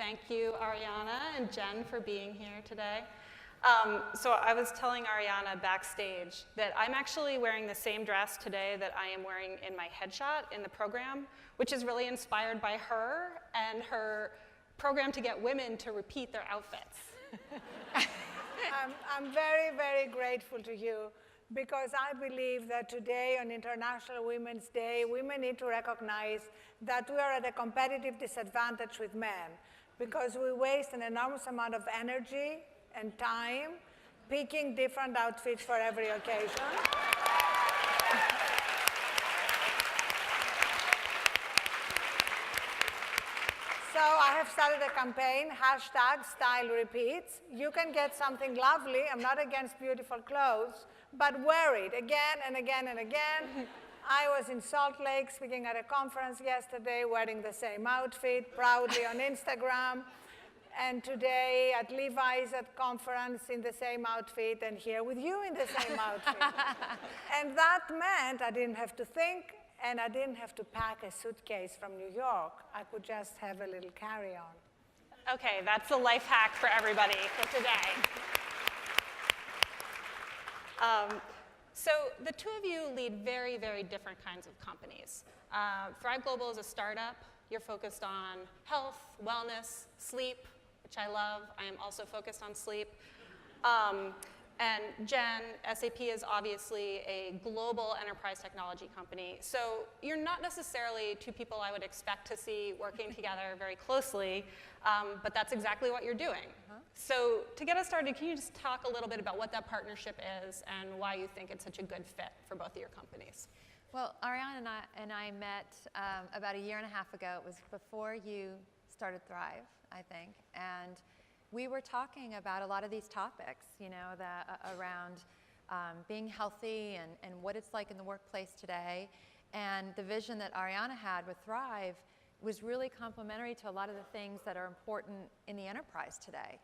thank you, Arianna and Jen, for being here today. So I was telling Arianna backstage that I'm actually wearing the same dress today that I am wearing in my headshot in the program, which is really inspired by her and her program to get women to repeat their outfits. I'm very, very grateful to you, because I believe that today, on International Women's Day, women need to recognize that we are at a competitive disadvantage with men, because we waste an enormous amount of energy and time picking different outfits for every occasion. So I have started a campaign, #StyleRepeats. You can get something lovely. I'm not against beautiful clothes, but wear it again and again and again. I was in Salt Lake speaking at a conference yesterday wearing the same outfit, proudly on Instagram. And today at Levi's at conference in the same outfit, and here with you in the same outfit. And that meant I didn't have to think, and I didn't have to pack a suitcase from New York. I could just have a little carry-on. Okay, that's a life hack for everybody for today. So the two of you lead very, very different kinds of companies. Thrive Global is a startup. You're focused on health, wellness, sleep, which I love. I am also focused on sleep. And Jen, SAP is obviously a global enterprise technology company. So you're not necessarily two people I would expect to see working together very closely, but that's exactly what you're doing. So to get us started, can you just talk a little bit about what that partnership is and why you think it's such a good fit for both of your companies? Well, Arianna and I met about a year and a half ago. It was before you started Thrive, I think, and we were talking about a lot of these topics, you know, around being healthy and what it's like in the workplace today. And the vision that Arianna had with Thrive was really complementary to a lot of the things that are important in the enterprise today.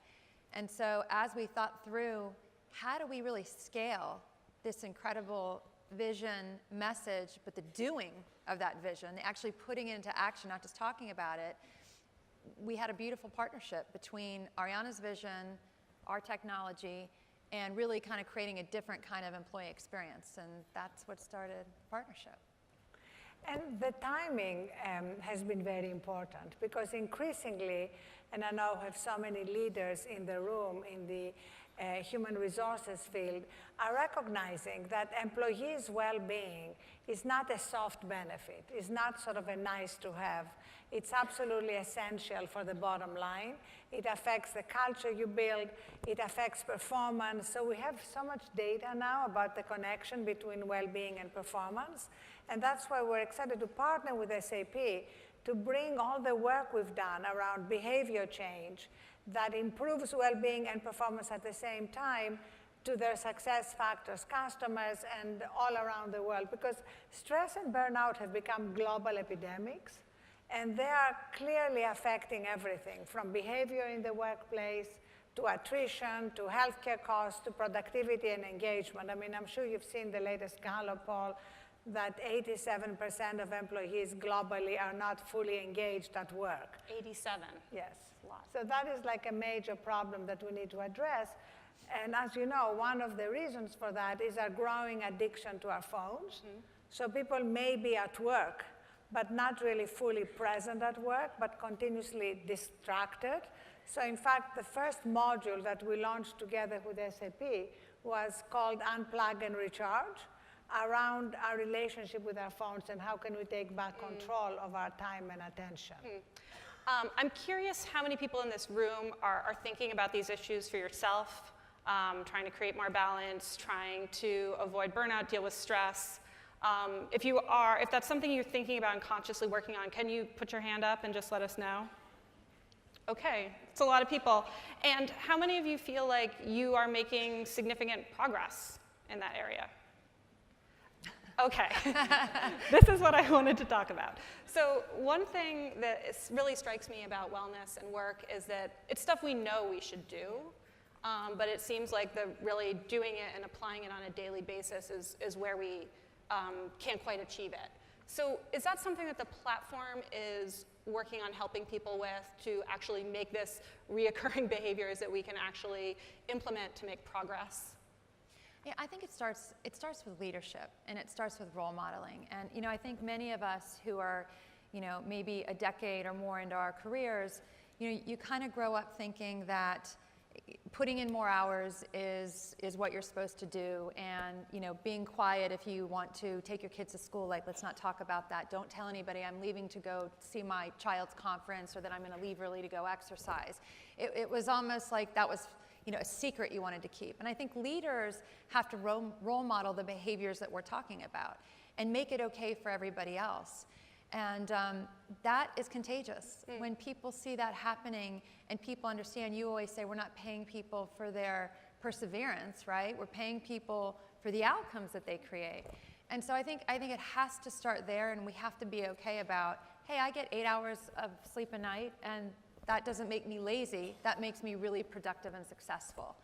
And so as we thought through, how do we really scale this incredible vision, message, but the doing of that vision, actually putting it into action, not just talking about it, we had a beautiful partnership between Arianna's vision, our technology, and really kind of creating a different kind of employee experience. And that's what started the partnership. And the timing has been very important, because increasingly, and I know I have so many leaders in the room in the human resources field, are recognizing that employees' well-being is not a soft benefit. It's not sort of a nice to have. It's absolutely essential for the bottom line. It affects the culture you build. It affects performance. So we have so much data now about the connection between well-being and performance. And that's why we're excited to partner with SAP to bring all the work we've done around behavior change that improves well-being and performance at the same time to their success factors, customers, and all around the world. Because stress and burnout have become global epidemics, and they are clearly affecting everything, from behavior in the workplace to attrition, to healthcare costs, to productivity and engagement. I mean, I'm sure you've seen the latest Gallup poll that 87% of employees globally are not fully engaged at work. 87. Yes. So that is like a major problem that we need to address. And as you know, one of the reasons for that is our growing addiction to our phones. So people may be at work, but not really fully present at work, but continuously distracted. So in fact, the first module that we launched together with SAP was called Unplug and Recharge, around our relationship with our phones and how can we take back control of our time and attention. I'm curious how many people in this room are thinking about these issues for yourself, trying to create more balance, trying to avoid burnout, deal with stress. If that's something you're thinking about and consciously working on, can you put your hand up and just let us know? Okay, it's a lot of people. And how many of you feel like you are making significant progress in that area? Okay, this is what I wanted to talk about. So one thing that really strikes me about wellness and work is that it's stuff we know we should do, but it seems like the really doing it and applying it on a daily basis is where we can't quite achieve it. So is that something that the platform is working on helping people with to actually make this reoccurring behaviors that we can actually implement to make progress? Yeah, I think it starts with leadership, and it starts with role modeling. And you know, I think many of us who are, you know, maybe a decade or more into our careers, you know, you kind of grow up thinking that putting in more hours is what you're supposed to do, and you know, being quiet if you want to take your kids to school, like let's not talk about that. Don't tell anybody I'm leaving to go see my child's conference, or that I'm going to leave early to go exercise. It was almost like that was, you know, a secret you wanted to keep. And I think leaders have to role model the behaviors that we're talking about and make it okay for everybody else. And that is contagious. When people see that happening and people understand, you always say we're not paying people for their perseverance, right? We're paying people for the outcomes that they create. And so I think it has to start there, and we have to be okay about, hey, I get 8 hours of sleep a night, and that doesn't make me lazy. That makes me really productive and successful.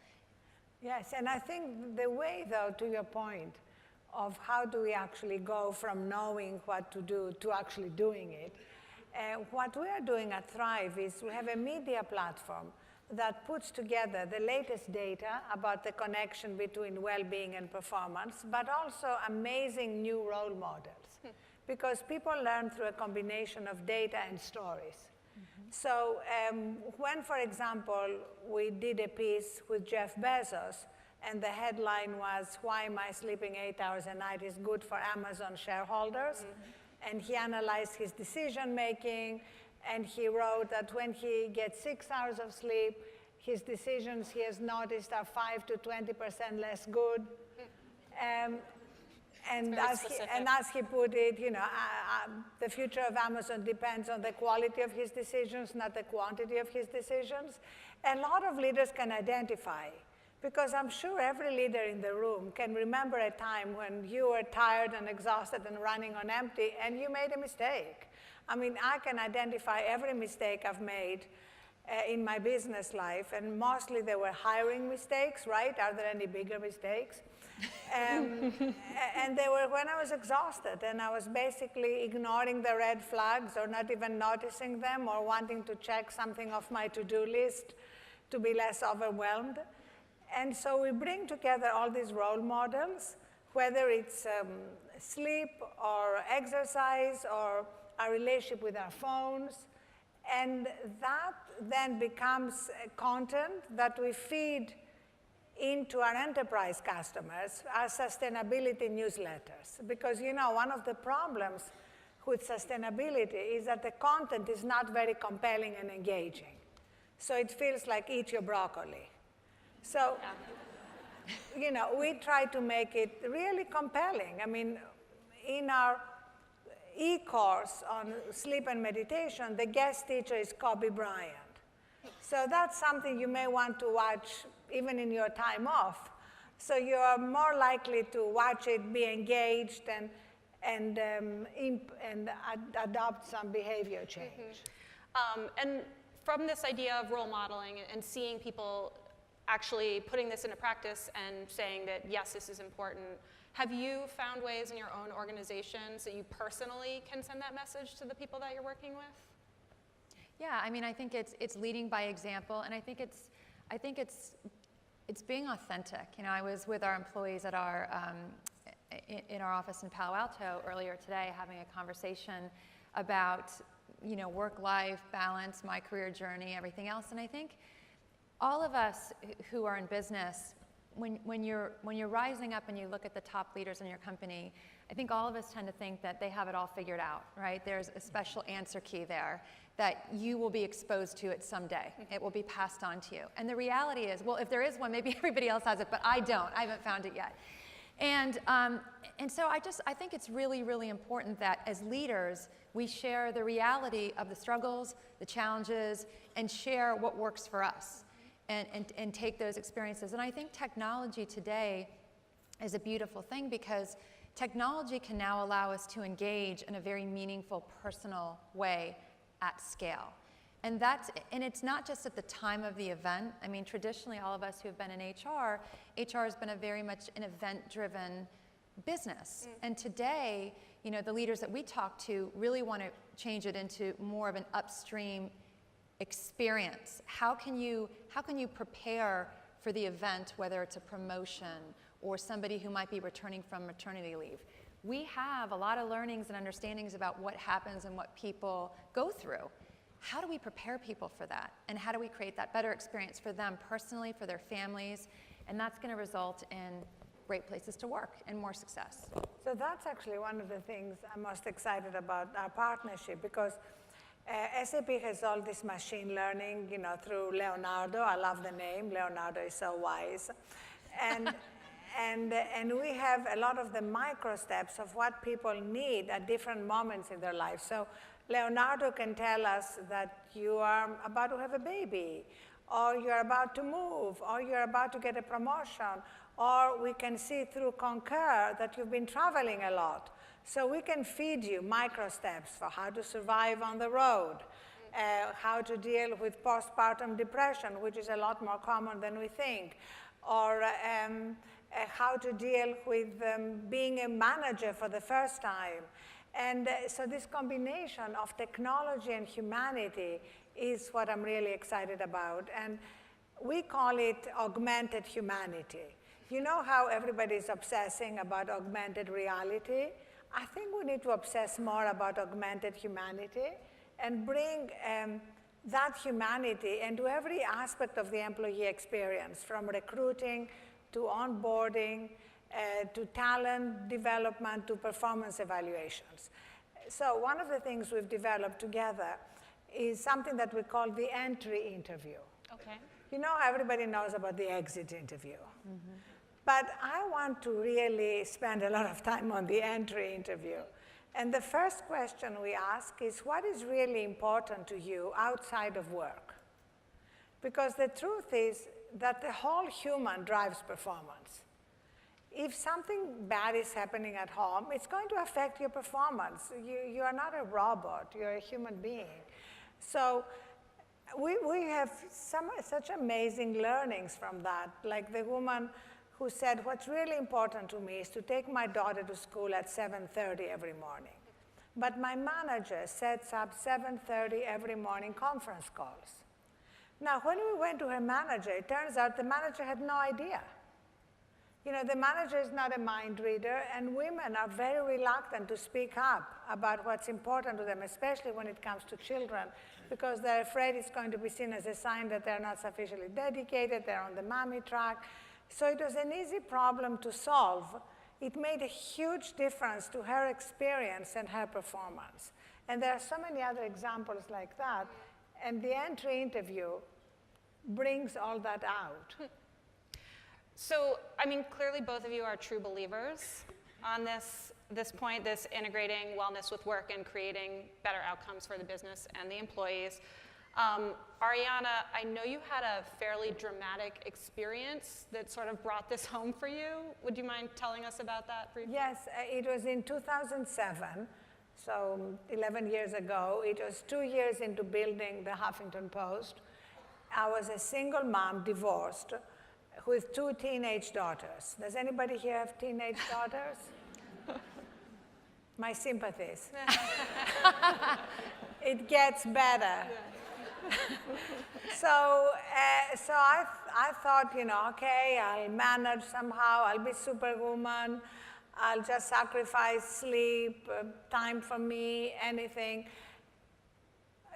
Yes, and I think the way, though, to your point, of how do we actually go from knowing what to do to actually doing it. What we are doing at Thrive is we have a media platform that puts together the latest data about the connection between well-being and performance, but also amazing new role models. Because people learn through a combination of data and stories. So when, for example, we did a piece with Jeff Bezos, and the headline was, "Why am I sleeping 8 hours a night is good for Amazon shareholders?" And he analyzed his decision making, and he wrote that when he gets 6 hours of sleep, his decisions, he has noticed, are 5 to 20% less good. And as he put it, you know, the future of Amazon depends on the quality of his decisions, not the quantity of his decisions. A lot of leaders can identify, because I'm sure every leader in the room can remember a time when you were tired and exhausted and running on empty, and you made a mistake. I mean, I can identify every mistake I've made in my business life, and mostly they were hiring mistakes, right? Are there any bigger mistakes? And they were when I was exhausted, and I was basically ignoring the red flags or not even noticing them, or wanting to check something off my to-do list to be less overwhelmed. And so we bring together all these role models, whether it's sleep or exercise or our relationship with our phones, and that then becomes content that we feed into our enterprise customers, our sustainability newsletters. Because, you know, one of the problems with sustainability is that the content is not very compelling and engaging. So it feels like eat your broccoli. So, you know, we try to make it really compelling. I mean, in our e-course on sleep and meditation, the guest teacher is Kobe Bryant. So that's something you may want to watch even in your time off. So you are more likely to watch it, be engaged, and adopt some behavior change. And from this idea of role modeling and seeing people actually putting this into practice and saying that, yes, this is important, have you found ways in your own organizations that you personally can send that message to the people that you're working with? Yeah, I mean, I think it's leading by example, and I think it's being authentic. You know, I was with our employees at our in our office in Palo Alto earlier today, having a conversation about, you know, work-life balance, my career journey, everything else, and I think all of us who are in business, when you're rising up and you look at the top leaders in your company, I think all of us tend to think that they have it all figured out, right? There's a special answer key there that you will be exposed to it someday. It will be passed on to you. And the reality is, well, if there is one, maybe everybody else has it, but I don't. I haven't found it yet. And so I think it's really, really important that as leaders, we share the reality of the struggles, the challenges, and share what works for us. And take those experiences. And I think technology today is a beautiful thing, because technology can now allow us to engage in a very meaningful, personal way at scale. And it's not just at the time of the event. I mean, traditionally, all of us who have been in HR has been a very much an event-driven business. And today, you know, the leaders that we talk to really want to change it into more of an upstream experience. How can you prepare for the event, whether it's a promotion or somebody who might be returning from maternity leave? We have a lot of learnings and understandings about what happens and what people go through. How do we prepare people for that? And how do we create that better experience for them personally, for their families? And that's going to result in great places to work and more success. So that's actually one of the things I'm most excited about our partnership, because SAP has all this machine learning, you know, through Leonardo. I love the name. Leonardo is so wise. And, and we have a lot of the micro steps of what people need at different moments in their life. So Leonardo can tell us that you are about to have a baby, or you're about to move, or you're about to get a promotion, or we can see through Concur that you've been traveling a lot. So we can feed you micro steps for how to survive on the road, how to deal with postpartum depression, which is a lot more common than we think, or how to deal with being a manager for the first time. And so this combination of technology and humanity is what I'm really excited about. And we call it augmented humanity. You know how everybody's obsessing about augmented reality? I think we need to obsess more about augmented humanity and bring that humanity into every aspect of the employee experience, from recruiting to onboarding, to talent development, to performance evaluations. So one of the things we've developed together is something that we call the entry interview. Okay. You know, everybody knows about the exit interview. Mm-hmm. But I want to really spend a lot of time on the entry interview. And the first question we ask is, what is really important to you outside of work? Because the truth is that the whole human drives performance. If something bad is happening at home, it's going to affect your performance. You are not a robot, you're a human being. So we have such amazing learnings from that, like the woman who said, what's really important to me is to take my daughter to school at 7:30 every morning. But my manager sets up 7:30 every morning conference calls. Now, when we went to her manager, it turns out the manager had no idea. You know, the manager is not a mind reader, and women are very reluctant to speak up about what's important to them, especially when it comes to children, because they're afraid it's going to be seen as a sign that they're not sufficiently dedicated, they're on the mommy track. So it was an easy problem to solve. It made a huge difference to her experience and her performance. And there are so many other examples like that. And the entry interview brings all that out. So, I mean, clearly both of you are true believers on this point, this integrating wellness with work and creating better outcomes for the business and the employees. Arianna, I know you had a fairly dramatic experience that sort of brought this home for you. Would you mind telling us about that briefly? Yes, it was in 2007, so 11 years ago. It was 2 years into building the Huffington Post. I was a single mom, divorced, with 2 teenage daughters. Does anybody here have teenage daughters? My sympathies. It gets better. So I thought, you know, okay, I'll manage somehow, I'll be superwoman, I'll just sacrifice sleep, time for me, anything.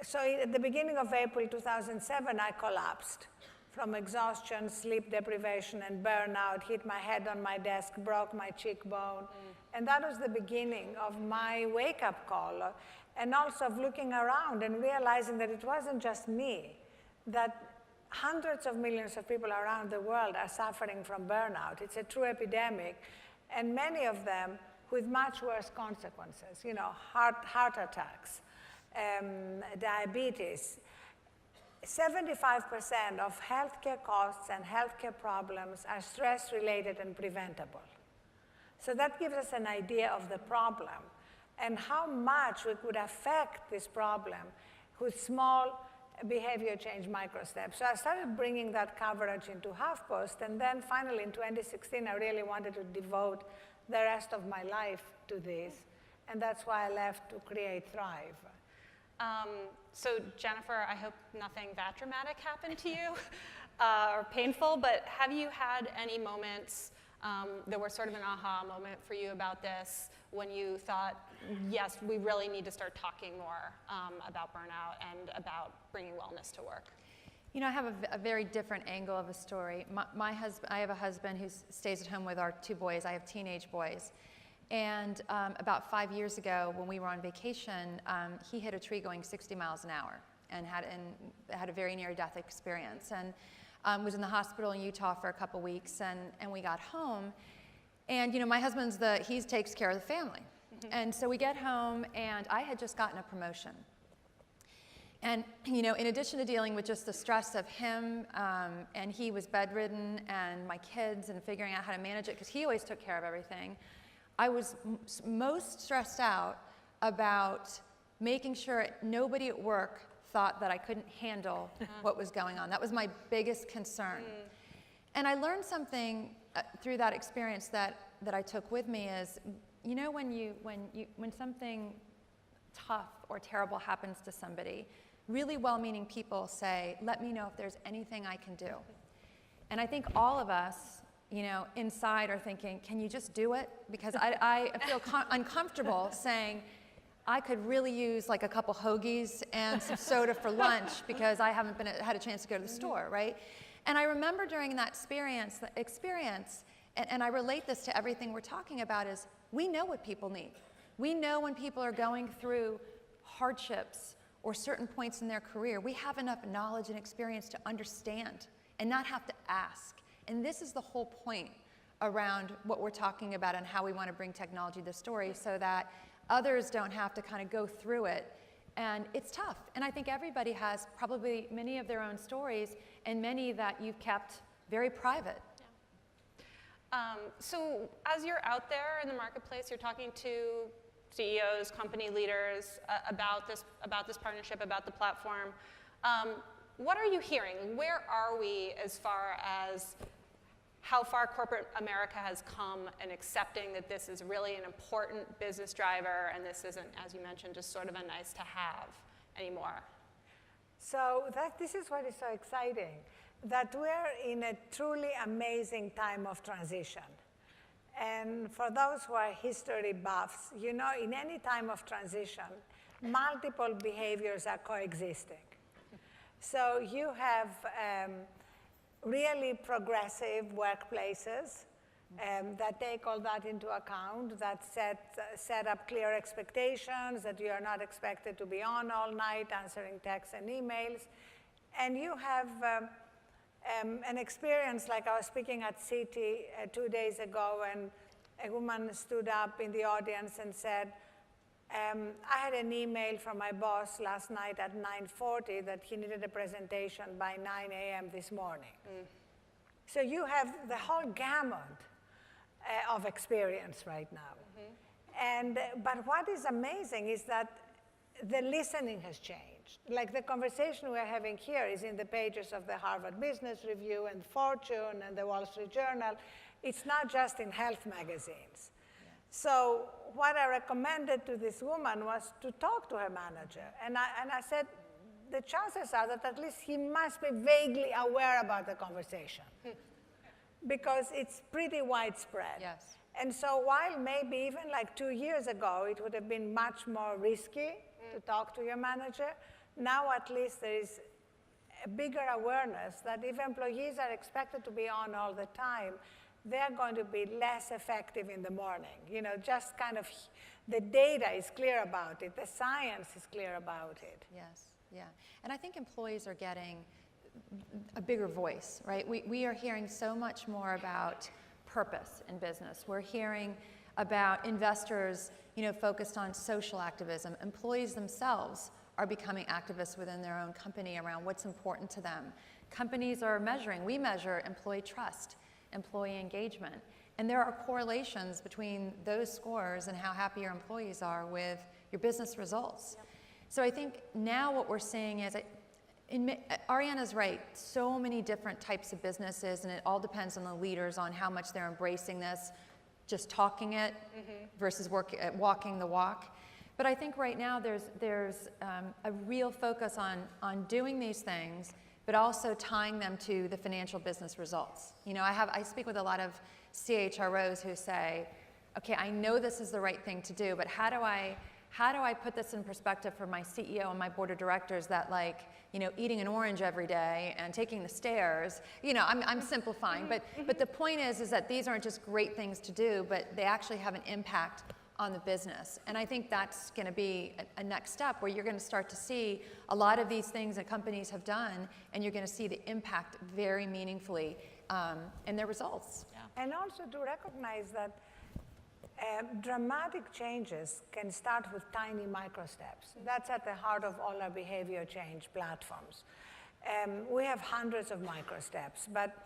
So at the beginning of April 2007, I collapsed from exhaustion, sleep deprivation, and burnout, hit my head on my desk, broke my cheekbone. And that was the beginning of my wake-up call, and also of looking around and realizing that it wasn't just me, that hundreds of millions of people around the world are suffering from burnout. It's a true epidemic, and many of them with much worse consequences, you know, heart attacks, diabetes. 75% of healthcare costs and healthcare problems are stress-related and preventable. So that gives us an idea of the problem and how much we could affect this problem with small behavior change microsteps. So I started bringing that coverage into HuffPost, and then finally in 2016, I really wanted to devote the rest of my life to this. And that's why I left to create Thrive. So Jennifer, I hope nothing that dramatic happened to you or painful, but have you had any moments that were sort of an aha moment for you about this when you thought, yes, we really need to start talking more about burnout and about bringing wellness to work? You know, I have a very different angle of a story. My husband, I have a husband who stays at home with our 2 boys. I have teenage boys. And about 5 years ago, when we were on vacation, he hit a tree going 60 miles an hour and had a very near-death experience. And was in the hospital in Utah for a couple weeks, and we got home. And, you know, my husband's he takes care of the family. And so we get home, and I had just gotten a promotion. And, you know, in addition to dealing with just the stress of him, and he was bedridden, and my kids, and figuring out how to manage it, because he always took care of everything, I was most stressed out about making sure nobody at work thought that I couldn't handle what was going on. That was my biggest concern. And I learned something through that experience that I took with me is, you know, when something tough or terrible happens to somebody, really well-meaning people say, let me know if there's anything I can do. And I think all of us, you know, inside are thinking, can you just do it? Because I feel uncomfortable saying, I could really use like a couple hoagies and some soda for lunch because I haven't had a chance to go to the store, right? And I remember during that experience, and I relate this to everything we're talking about, is we know what people need. We know when people are going through hardships or certain points in their career, we have enough knowledge and experience to understand and not have to ask. And this is the whole point around what we're talking about and how we want to bring technology to the story so that others don't have to kind of go through it. And it's tough. And I think everybody has probably many of their own stories and many that you've kept very private. Yeah. So as you're out there in the marketplace, you're talking to CEOs, company leaders about this partnership, about the platform. What are you hearing? Where are we as far as how far corporate America has come in accepting that this is really an important business driver and this isn't, as you mentioned, just sort of a nice to have anymore? So this is what is so exciting, that we're in a truly amazing time of transition. And for those who are history buffs, you know, in any time of transition, multiple behaviors are coexisting. So you have really progressive workplaces that take all that into account, that set up clear expectations, that you are not expected to be on all night answering texts and emails. And you have an experience like I was speaking at Citi 2 days ago, and a woman stood up in the audience and said, I had an email from my boss last night at 9:40 that he needed a presentation by 9 a.m. this morning. So you have the whole gamut of experience right now. But what is amazing is that the listening has changed. Like the conversation we're having here is in the pages of the Harvard Business Review and Fortune and the Wall Street Journal. It's not just in health magazines. So what I recommended to this woman was to talk to her manager. And I said, the chances are that at least he must be vaguely aware about the conversation because it's pretty widespread. Yes. And so while maybe even like 2 years ago, it would have been much more risky to talk to your manager, now at least there is a bigger awareness that if employees are expected to be on all the time, they're going to be less effective in the morning. You know, just kind of the data is clear about it. The science is clear about it. Yes, yeah. And I think employees are getting a bigger voice, right? We are hearing so much more about purpose in business. We're hearing about investors, you know, focused on social activism. Employees themselves are becoming activists within their own company around what's important to them. Companies are measuring, we measure employee trust, employee engagement. And there are correlations between those scores and how happy your employees are with your business results. Yep. So I think now what we're seeing is, Arianna's right, so many different types of businesses, and it all depends on the leaders on how much they're embracing this. just talking it versus walking the walk. But I think right now there's a real focus on doing these things, but also tying them to the financial business results. You know, I speak with a lot of CHROs who say, okay, I know this is the right thing to do, but how do I put this in perspective for my CEO and my board of directors that, like, you know, eating an orange every day and taking the stairs, you know, I'm simplifying, but the point is that these aren't just great things to do, but they actually have an impact on the business. And I think that's going to be a next step where you're going to start to see a lot of these things that companies have done, and you're going to see the impact very meaningfully in their results. Yeah. And also to recognize that dramatic changes can start with tiny micro steps. That's at the heart of all our behavior change platforms. We have hundreds of micro steps, but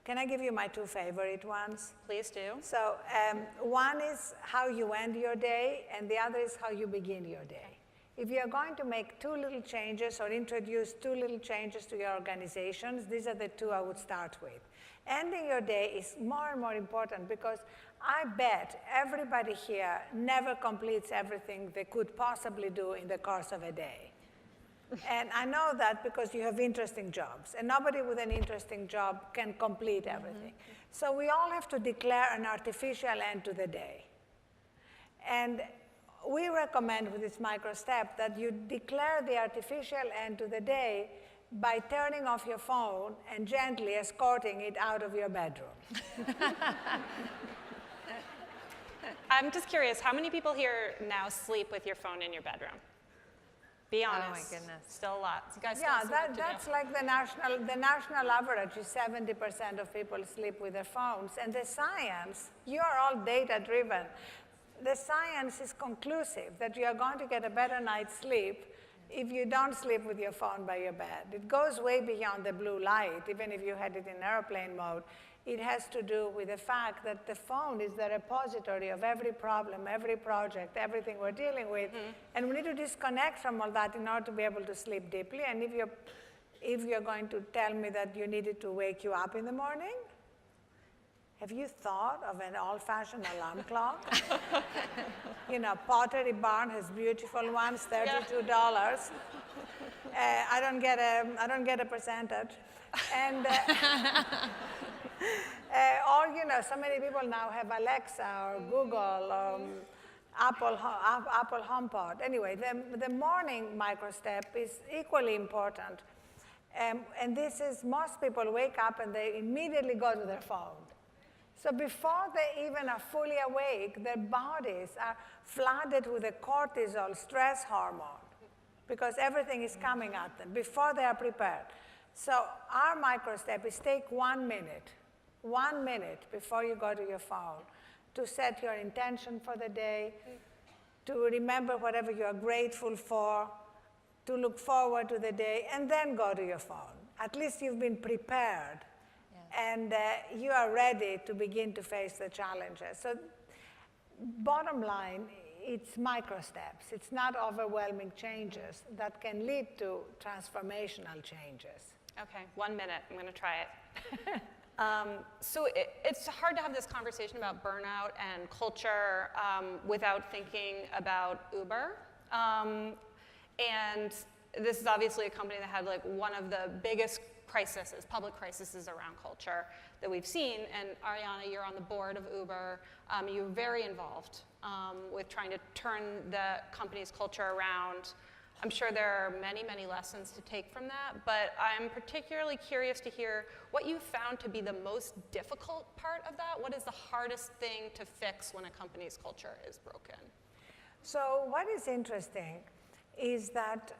can I give you my two favorite ones? Please do. So one is how you end your day, and the other is how you begin your day. If you're going to make two little changes or introduce two little changes to your organizations, these are the two I would start with. Ending your day is more and more important because I bet everybody here never completes everything they could possibly do in the course of a day. And I know that because you have interesting jobs, and nobody with an interesting job can complete everything. So we all have to declare an artificial end to the day. And we recommend with this micro step that you declare the artificial end to the day by turning off your phone and gently escorting it out of your bedroom. I'm just curious, how many people here now sleep with your phone in your bedroom? Be honest. Oh my goodness. Still a lot. You guys Yeah, still have some work to that's do. like the national average is 70% of people sleep with their phones. And the science, you are all data driven. The science is conclusive that you are going to get a better night's sleep if you don't sleep with your phone by your bed. It goes way beyond the blue light, even if you had it in airplane mode. It has to do with the fact that the phone is the repository of every problem, every project, everything we're dealing with. And we need to disconnect from all that in order to be able to sleep deeply. And if you're going to tell me that you needed to wake you up in the morning, have you thought of an old-fashioned alarm clock? You know, Pottery Barn has beautiful ones, $32. I don't get a percentage. And or, you know, so many people now have Alexa or Google or Apple HomePod. Anyway, the morning micro step is equally important. And this is, most people wake up and they immediately go to their phone. So before they even are fully awake, their bodies are flooded with a cortisol stress hormone because everything is coming at them before they are prepared. So our micro step is take 1 minute before you go to your phone to set your intention for the day, to remember whatever you are grateful for, to look forward to the day, and then go to your phone. At least you've been prepared, and you are ready to begin to face the challenges. So bottom line, it's micro steps. It's not overwhelming changes that can lead to transformational changes. Okay, 1 minute. I'm going to try it. So it's hard to have this conversation about burnout and culture without thinking about Uber. And this is obviously a company that had like one of the biggest crises, public crises around culture that we've seen. And Arianna, you're on the board of Uber. You're very involved with trying to turn the company's culture around. I'm sure there are many, many lessons to take from that, but I'm particularly curious to hear what you found to be the most difficult part of that. What is the hardest thing to fix when a company's culture is broken? So what is interesting is that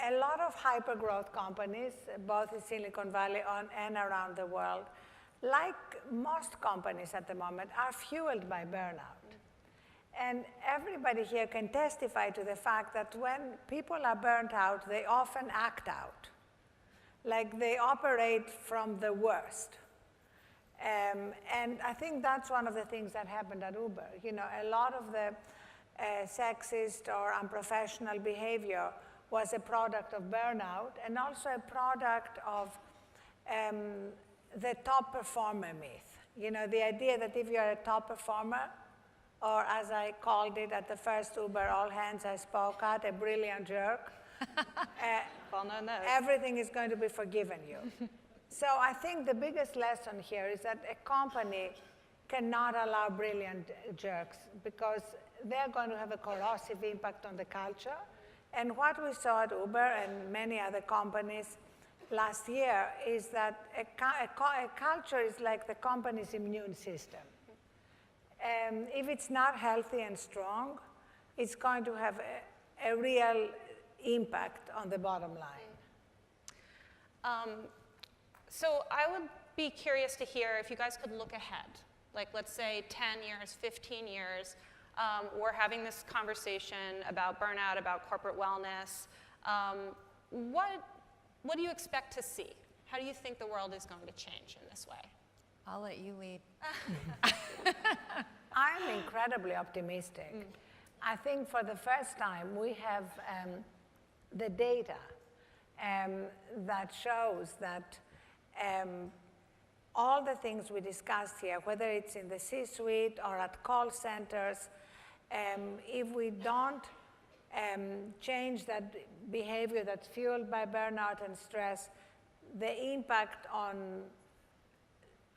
a lot of hyper-growth companies, both in Silicon Valley and around the world, like most companies at the moment, are fueled by burnout. And everybody here can testify to the fact that when people are burnt out, they often act out. Like they operate from the worst. And I think that's one of the things that happened at Uber. You know, a lot of the sexist or unprofessional behavior was a product of burnout and also a product of the top performer myth. You know, the idea that if you're a top performer, or as I called it at the first Uber all hands I spoke at, a brilliant jerk, Well known those. everything is going to be forgiven you. So I think the biggest lesson here is that a company cannot allow brilliant jerks because they're going to have a corrosive impact on the culture. And what we saw at Uber and many other companies last year is that a culture is like the company's immune system. If it's not healthy and strong, it's going to have a real impact on the bottom line. So I would be curious to hear if you guys could look ahead, like let's say 10 years, 15 years, we're having this conversation about burnout, about corporate wellness. What do you expect to see? How do you think the world is going to change in this way? I'll let you lead. I'm incredibly optimistic. I think for the first time we have the data that shows that all the things we discussed here, whether it's in the C-suite or at call centers, if we don't change that behavior that's fueled by burnout and stress, the impact on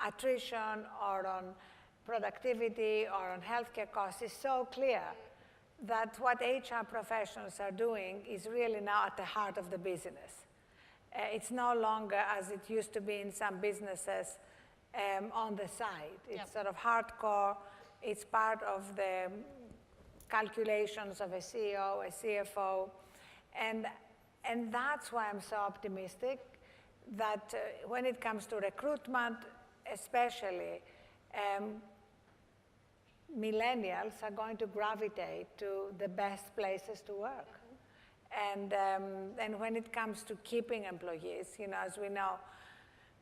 attrition or on productivity or on healthcare costs is so clear that what HR professionals are doing is really now at the heart of the business. It's no longer, as it used to be in some businesses, on the side. It's sort of hardcore. It's part of the calculations of a CEO, a CFO. And that's why I'm so optimistic that when it comes to recruitment, especially, millennials are going to gravitate to the best places to work. And when it comes to keeping employees, you know, as we know,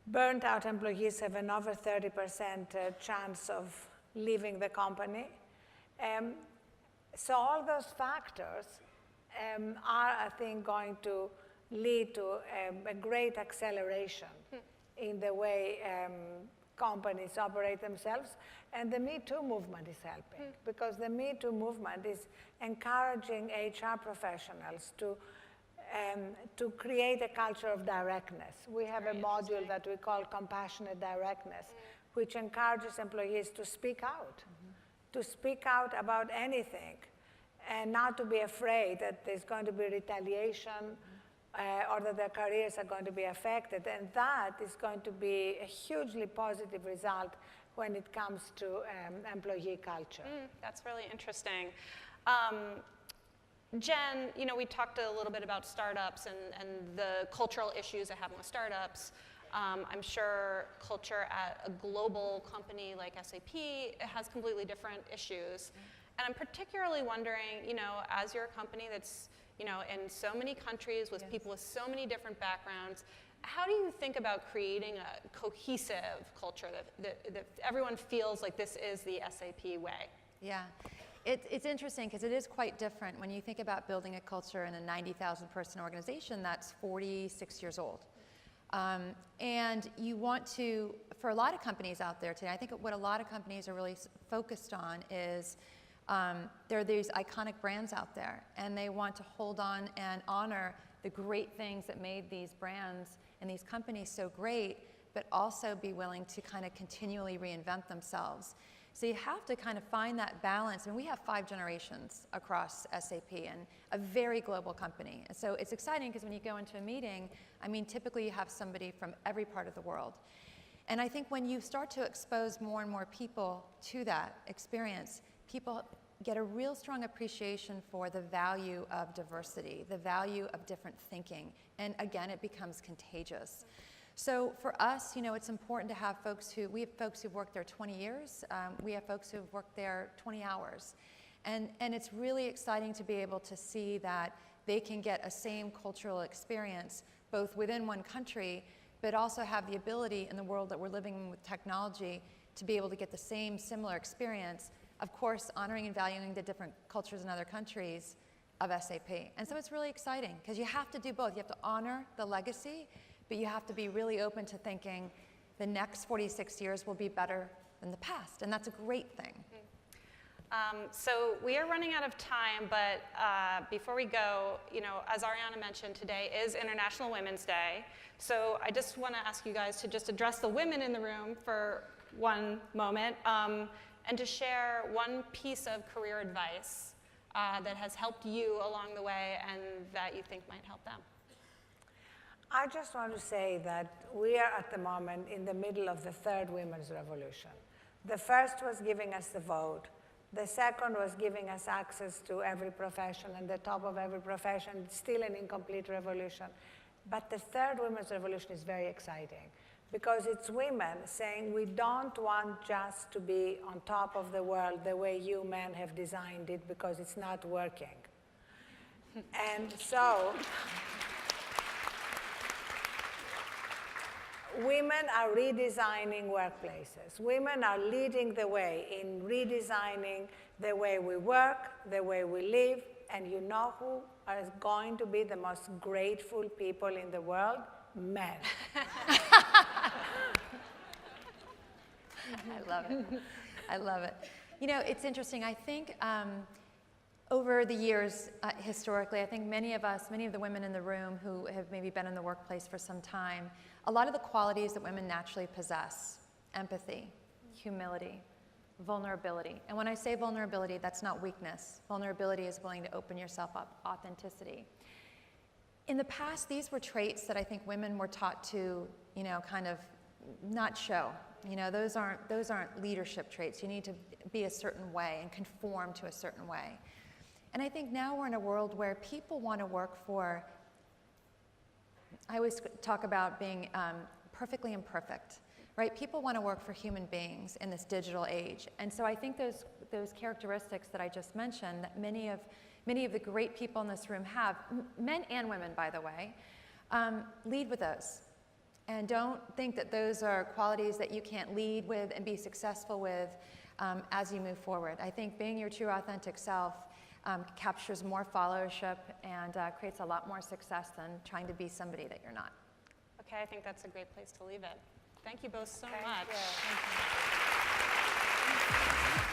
burnt out employees have an over 30% chance of leaving the company. So all those factors are, I think, going to lead to a great acceleration in the way companies operate themselves. And the Me Too movement is helping because the Me Too movement is encouraging HR professionals to create a culture of directness. We have a module that we call Compassionate Directness, which encourages employees to speak out about anything, and not to be afraid that there's going to be retaliation or that their careers are going to be affected. And that is going to be a hugely positive result when it comes to employee culture. That's really interesting. Jen, you know, we talked a little bit about startups and the cultural issues that happen with startups. I'm sure culture at a global company like SAP has completely different issues. And I'm particularly wondering, you know, as you're a company that's, you know, in so many countries with people with so many different backgrounds, how do you think about creating a cohesive culture that everyone feels like this is the SAP way? Yeah. It's interesting because it is quite different when you think about building a culture in a 90,000 person organization that's 46 years old. And you want to, for a lot of companies out there today, I think what a lot of companies are really focused on is there are these iconic brands out there, and they want to hold on and honor the great things that made these brands and these companies so great, but also be willing to kind of continually reinvent themselves. So you have to kind of find that balance. And we have 5 generations across SAP and a very global company. So it's exciting because when you go into a meeting, I mean, typically you have somebody from every part of the world. And I think when you start to expose more and more people to that experience, people get a real strong appreciation for the value of diversity, the value of different thinking. And again, it becomes contagious. So for us, you know, it's important to have we have folks who've worked there 20 years. We have folks who've worked there 20 hours. And it's really exciting to be able to see that they can get a same cultural experience both within one country, but also have the ability in the world that we're living in with technology to be able to get the same similar experience, of course, honoring and valuing the different cultures in other countries of SAP. And so it's really exciting because you have to do both. You have to honor the legacy, but you have to be really open to thinking the next 46 years will be better in the past, and that's a great thing. So we are running out of time, but before we go, as Arianna mentioned, today is International Women's Day. So I just want to ask you guys to just address the women in the room for one moment and to share one piece of career advice that has helped you along the way and that you think might help them. I just want to say that we are at the moment in the middle of the third women's revolution. The first was giving us the vote. The second was giving us access to every profession and the top of every profession. It's still an incomplete revolution. But the third women's revolution is very exciting because it's women saying we don't want just to be on top of the world the way you men have designed it because it's not working. And so women are redesigning workplaces. Women are leading the way in redesigning the way we work, the way we live, and you know who are going to be the most grateful people in the world? Men. I love it. I love it. It's interesting. I think over the years, historically, I think many of the women in the room who have maybe been in the workplace for some time, a lot of the qualities that women naturally possess, empathy, humility, vulnerability. And when I say vulnerability, that's not weakness. Vulnerability is willing to open yourself up, authenticity. In the past, these were traits that I think women were taught to, kind of not show. Those aren't leadership traits. You need to be a certain way and conform to a certain way. And I think now we're in a world where people want to work for, I always talk about being perfectly imperfect, right? People want to work for human beings in this digital age. And so I think those characteristics that I just mentioned, that many of the great people in this room have, men and women, by the way, lead with those. And don't think that those are qualities that you can't lead with and be successful with as you move forward. I think being your true authentic self captures more followership and creates a lot more success than trying to be somebody that you're not. Okay, I think that's a great place to leave it. Thank you both so much. Thank you.